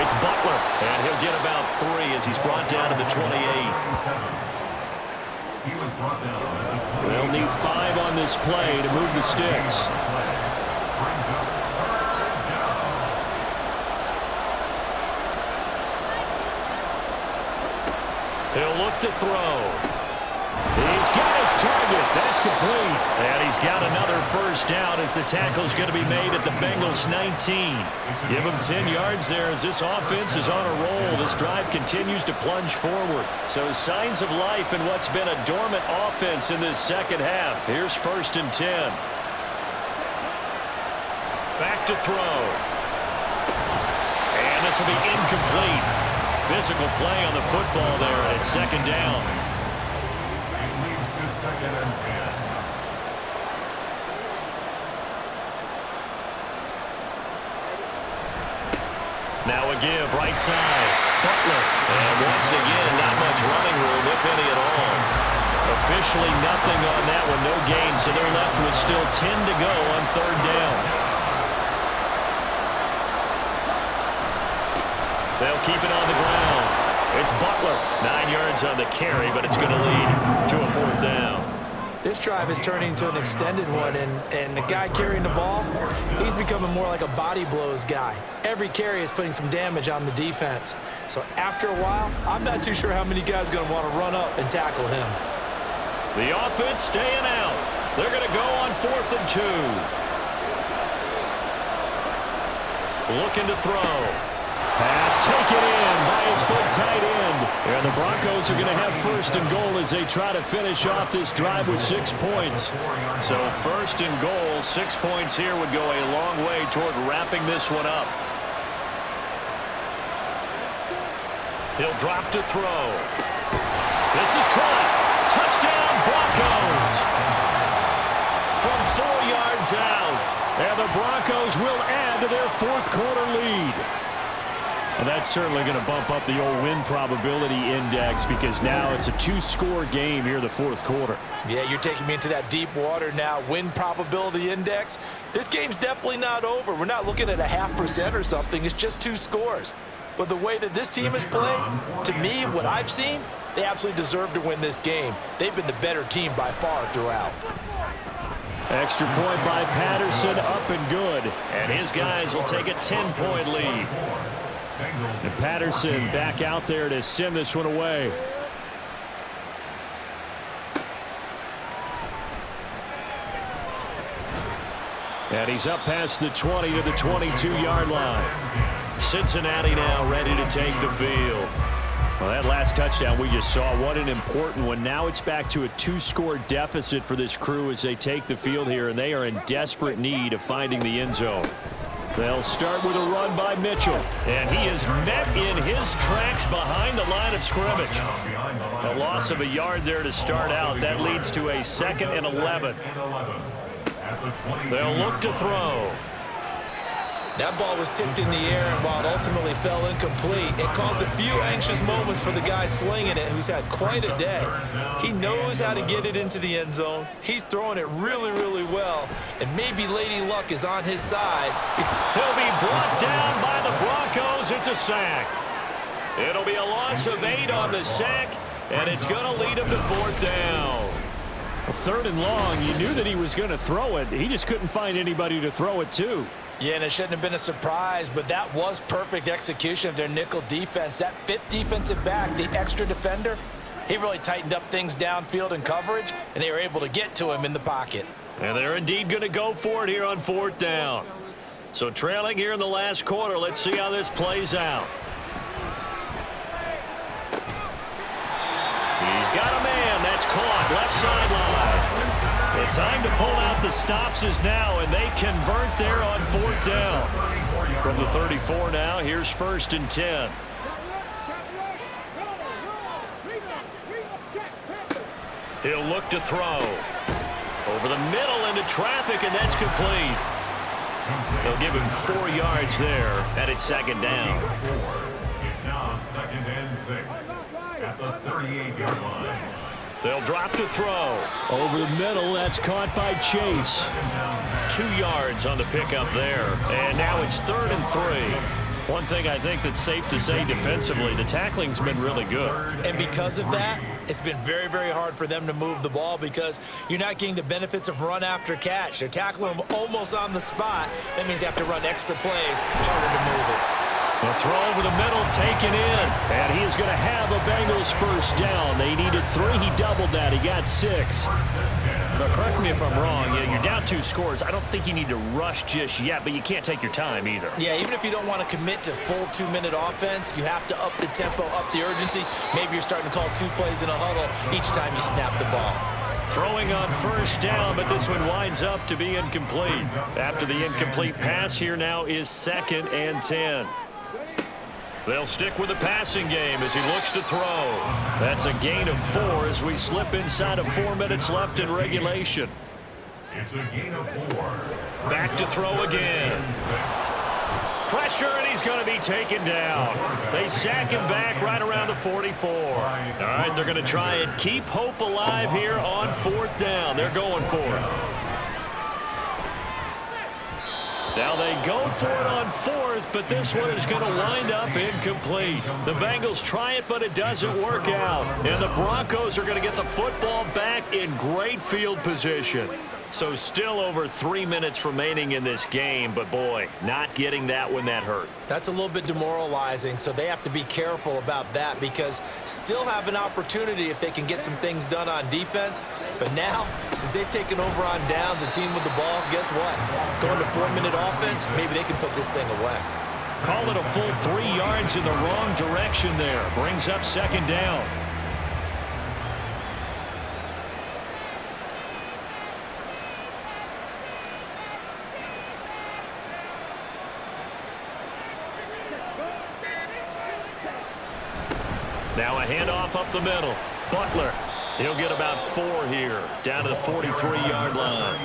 It's Butler, and he'll get about 3 as he's brought down to the 28. They'll need 5 on this play to move the sticks. He'll look to throw. He's got his target. That's complete. And he's got another first down as the tackle's going to be made at the Bengals 19. Give him 10 yards there as this offense is on a roll. This drive continues to plunge forward. So signs of life in what's been a dormant offense in this second half. Here's 1st and 10. Back to throw. And this will be incomplete. Physical play on the football there, and it's 2nd down. Second and 10. Now a give, right side. Butler. And once again, not much running room, if any at all. Officially nothing on that one, no gain, so they're left with still 10 to go on 3rd down. They'll keep it on the ground. It's Butler. 9 yards on the carry, but it's going to lead to a 4th down. This drive is turning into an extended one, and the guy carrying the ball, he's becoming more like a body blows guy. Every carry is putting some damage on the defense. So after a while, I'm not too sure how many guys are going to want to run up and tackle him. The offense staying out. They're going to go on 4th and 2. Looking to throw. Pass taken in by his big tight end. And the Broncos are going to have 1st and goal as they try to finish off this drive with 6 points. So 1st and goal, 6 points here would go a long way toward wrapping this one up. He'll drop to throw. This is caught. Touchdown, Broncos. From 4 yards out. And the Broncos will add to their 4th quarter lead. Well, that's certainly going to bump up the old win probability index because now it's a 2-score game here in the 4th quarter. Yeah, you're taking me into that deep water now. Win probability index. This game's definitely not over. We're not looking at a 0.5% or something. It's just 2 scores. But the way that this team has played, to me, what I've seen, they absolutely deserve to win this game. They've been the better team by far throughout. Extra point by Patterson, up and good. And his guys will take a 10-point lead. And Patterson back out there to send this one away. And he's up past the 20 to the 22-yard line. Cincinnati now ready to take the field. Well, that last touchdown we just saw, what an important one. Now it's back to a 2-score deficit for this crew as they take the field here, and they are in desperate need of finding the end zone. They'll start with a run by Mitchell. And he is met in his tracks behind the line of scrimmage. A loss of a yard there to start out. That leads to a 2nd and 11. They'll look to throw. That ball was tipped in the air, and while it ultimately fell incomplete, it caused a few anxious moments for the guy slinging it, who's had quite a day. He knows how to get it into the end zone. He's throwing it really, really well, and maybe Lady Luck is on his side. He'll be brought down by the Broncos. It's a sack. It'll be a loss of 8 on the sack, and it's going to lead him to 4th down. 3rd and long, you knew that he was going to throw it. He just couldn't find anybody to throw it to. Yeah, and it shouldn't have been a surprise, but that was perfect execution of their nickel defense. That 5th defensive back, the extra defender, he really tightened up things downfield in coverage, and they were able to get to him in the pocket. And they're indeed going to go for it here on 4th down. So trailing here in the last quarter, let's see how this plays out. He's got a man. That's caught. Left sideline. The time to pull out the stops is now, and they convert there on 4th down. From the 34 now, here's 1st and 10. He'll look to throw. Over the middle into traffic, and that's complete. They'll give him 4 yards there, and it's 2nd down. It's now 2nd and 6 at the 38-yard line. They'll drop to throw. Over the middle, that's caught by Chase. 2 yards on the pickup there. And now it's 3rd and 3. One thing I think that's safe to say defensively, the tackling's been really good. And because of that, it's been very, very hard for them to move the ball because you're not getting the benefits of run after catch. They're tackling them almost on the spot. That means you have to run extra plays, harder to move it. The throw over the middle taken in, and he is going to have a Bengals first down. They needed 3. He doubled that. He got 6. But correct me if I'm wrong. Yeah, you're down 2 scores. I don't think you need to rush just yet, but you can't take your time either. Yeah, even if you don't want to commit to full 2-minute offense, you have to up the tempo, up the urgency. Maybe you're starting to call 2 plays in a huddle each time you snap the ball. Throwing on first down, but this one winds up to be incomplete. After the incomplete pass, here now is 2nd and 10. They'll stick with the passing game as he looks to throw. That's a gain of 4 as we slip inside of 4 minutes left in regulation. It's a gain of 4. Back to throw again. Pressure, and he's going to be taken down. They sack him back right around the 44. All right, they're going to try and keep hope alive here on 4th down. They're going for it. Now they go for it on 4th, but this one is going to wind up incomplete. The Bengals try it, but it doesn't work out. And the Broncos are going to get the football back in great field position. So still over 3 minutes remaining in this game, but boy, not getting that when that hurt. That's a little bit demoralizing, so they have to be careful about that because still have an opportunity if they can get some things done on defense. But now, since they've taken over on downs, a team with the ball, guess what? Going to 4-minute offense, maybe they can put this thing away. Call it a full 3 yards in the wrong direction there. Brings up 2nd down. Now a handoff up the middle. Butler, he'll get about 4 here, down to the 43-yard line.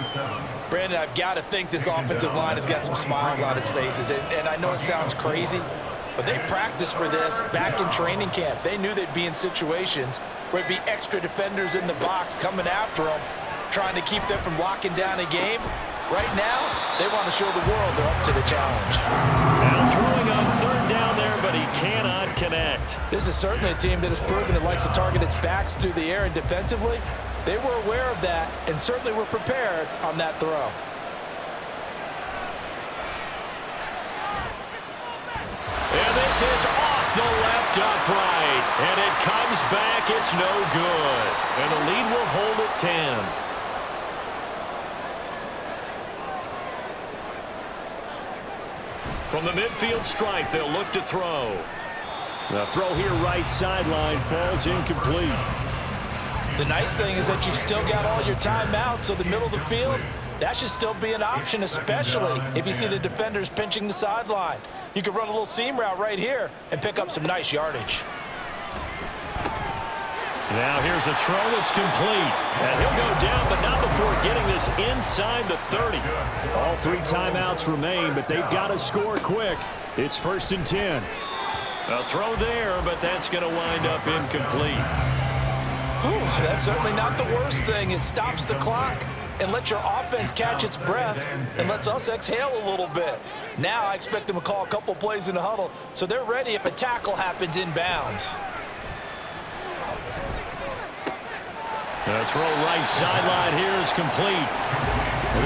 Brandon, I've got to think this offensive line has got some smiles on its faces. And I know it sounds crazy, but they practiced for this back in training camp. They knew they'd be in situations where it'd be extra defenders in the box coming after them, trying to keep them from locking down a game. Right now, they want to show the world they're up to the challenge. Now throwing on 3rd down there, but he cannot connect. This is certainly a team that has proven it likes to target its backs through the air, and defensively, they were aware of that and certainly were prepared on that throw. And this is off the left upright, and it comes back. It's no good. And the lead will hold at 10. From the midfield stripe, they'll look to throw. The throw here right sideline falls incomplete. The nice thing is that you've still got all your timeouts, so the middle of the field, that should still be an option, especially if you see the defenders pinching the sideline. You can run a little seam route right here and pick up some nice yardage. Now here's a throw that's complete. And he'll go down, but not before getting this inside the 30. All 3 timeouts remain, but they've got to score quick. It's 1st and 10. A throw there, but that's going to wind up incomplete. Whew, that's certainly not the worst thing. It stops the clock and lets your offense catch its breath and lets us exhale a little bit. Now I expect them to call a couple plays in the huddle, so they're ready if a tackle happens inbounds. The throw right sideline here is complete.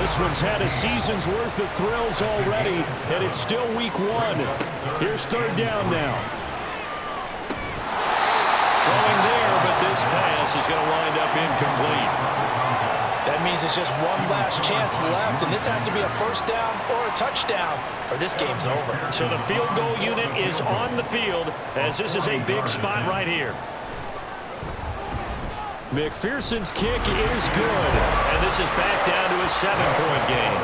This one's had a season's worth of thrills already, and it's still week 1. Here's 3rd down now. Throwing there, but this pass is going to wind up incomplete. That means it's just one last chance left, and this has to be a 1st down or a touchdown, or this game's over. So the field goal unit is on the field, as this is a big spot right here. McPherson's kick is good, and this is back down to a 7-point game.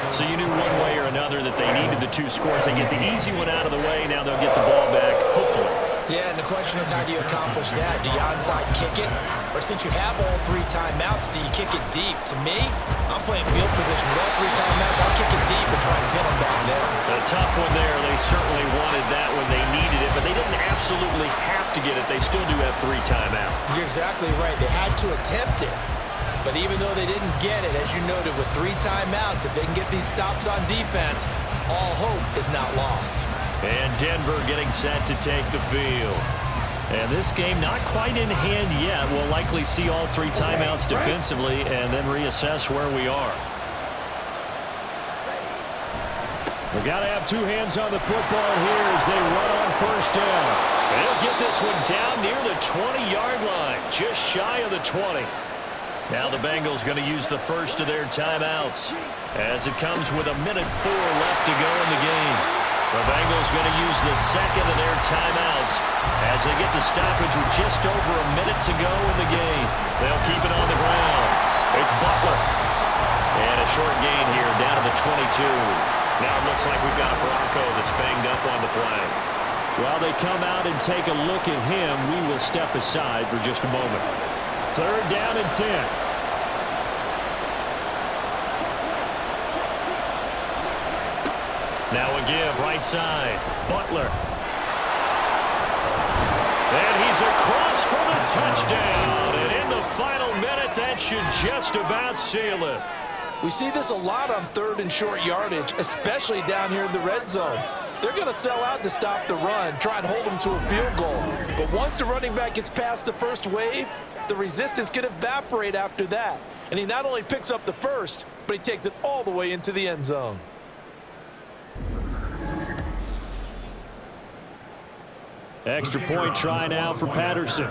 So you knew one way or another that they needed the 2 scores. They get the easy one out of the way. Now they'll get the ball back, hopefully. Yeah, and the question is, how do you accomplish that? Do you onside kick it? Or since you have all 3 timeouts, do you kick it deep? To me, I'm playing field position with all 3 timeouts. I'll kick it deep and try and pin them back there. A tough one there. They certainly wanted that when they needed it, but they didn't absolutely have to get it. They still do have 3 timeouts. You're exactly right. They had to attempt it. But even though they didn't get it, as you noted, with 3 timeouts, if they can get these stops on defense, all hope is not lost. And Denver getting set to take the field. And this game not quite in hand yet. We'll likely see all 3 timeouts defensively and then reassess where we are. We got to have two hands on the football here as they run on first down. They'll get this one down near the 20-yard line, just shy of the 20. Now the Bengals going to use the first of their timeouts as it comes with 1:04 left to go in the game. The Bengals going to use the second of their timeouts as they get the stoppage with just over a minute to go in the game. They'll keep it on the ground. It's Butler. And a short gain here down to the 22. Now it looks like we've got a Bronco that's banged up on the play. While they come out and take a look at him, we will step aside for just a moment. 3rd down and 10. Now a give right side. Butler. And he's across for the touchdown. And in the final minute, that should just about seal it. We see this a lot on 3rd and short yardage, especially down here in the red zone. They're going to sell out to stop the run, try and hold them to a field goal. But once the running back gets past the first wave, the resistance can evaporate after that. And he not only picks up the first, but he takes it all the way into the end zone. Extra point try now for Patterson.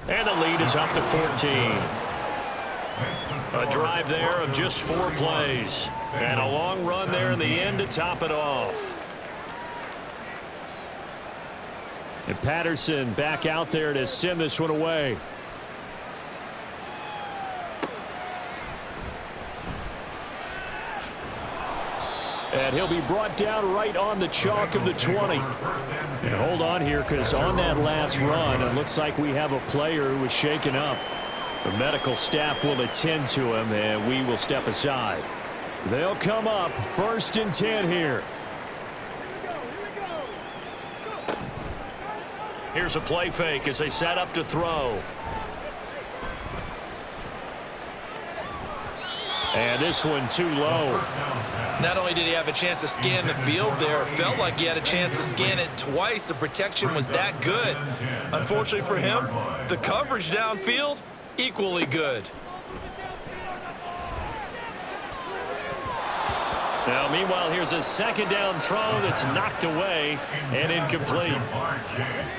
And the lead is up to 14. A drive there of just 4 plays. And a long run there in the end to top it off. And Patterson back out there to send this one away. And he'll be brought down right on the chalk of the 20. And hold on here, because on that last run, it looks like we have a player who was shaken up. The medical staff will attend to him, and we will step aside. They'll come up 1st and 10 here. Here's a play fake as they set up to throw. And this one too low. Not only did he have a chance to scan the field there, it felt like he had a chance to scan it twice. The protection was that good. Unfortunately for him, the coverage downfield, equally good. Now, meanwhile, here's a 2nd down throw that's knocked away and incomplete.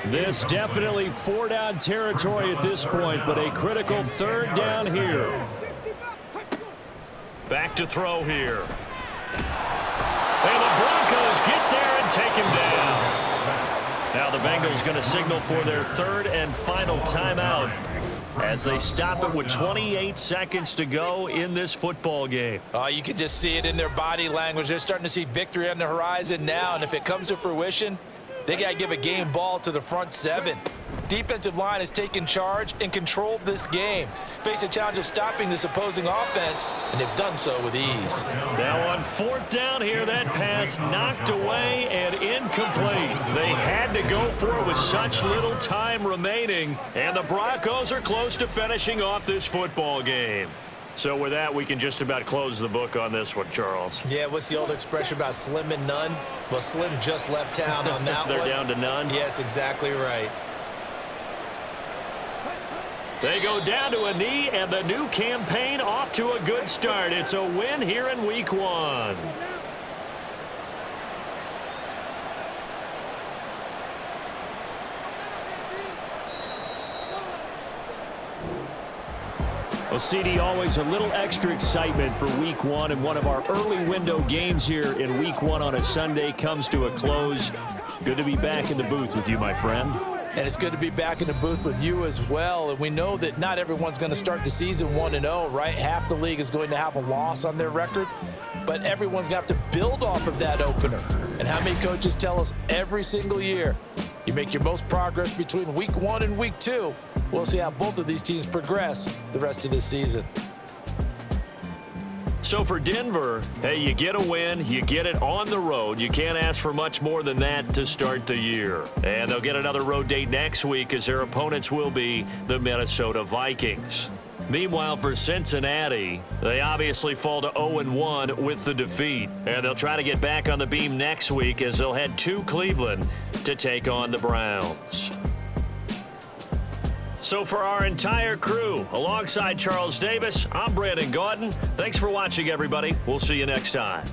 This definitely 4-down territory at this point, but a critical 3rd down here. Back to throw here. And the Broncos get there and take him down. Now the Bengals going to signal for their 3rd and final timeout as they stop it with 28 seconds to go in this football game. Oh, you can just see it in their body language. They're starting to see victory on the horizon now, and if it comes to fruition, they got to give a game ball to the front 7. Defensive line has taken charge and controlled this game. Face a challenge of stopping this opposing offense, and they've done so with ease. Now on 4th down here, that pass knocked away and incomplete. They had to go for it with such little time remaining, and the Broncos are close to finishing off this football game. So with that, we can just about close the book on this one, Charles. Yeah, what's the old expression about slim and none? Well, Slim just left town on that They're one. down to none? Yes, exactly right. They go down to a knee, and the new campaign off to a good start. It's a win here in Week 1. Well, CD, always a little extra excitement for Week 1, and one of our early window games here in Week 1 on a Sunday comes to a close. Good to be back in the booth with you, my friend. And it's good to be back in the booth with you as well. And we know that not everyone's going to start the season 1-0, right? Half the league is going to have a loss on their record. But everyone's got to build off of that opener. And how many coaches tell us every single year, you make your most progress between Week 1 and Week 2. We'll see how both of these teams progress the rest of this season. So for Denver, hey, you get a win, you get it on the road. You can't ask for much more than that to start the year. And they'll get another road date next week as their opponents will be the Minnesota Vikings. Meanwhile, for Cincinnati, they obviously fall to 0-1 with the defeat. And they'll try to get back on the beam next week as they'll head to Cleveland to take on the Browns. So for our entire crew, alongside Charles Davis, I'm Brandon Gaudin. Thanks for watching, everybody. We'll see you next time.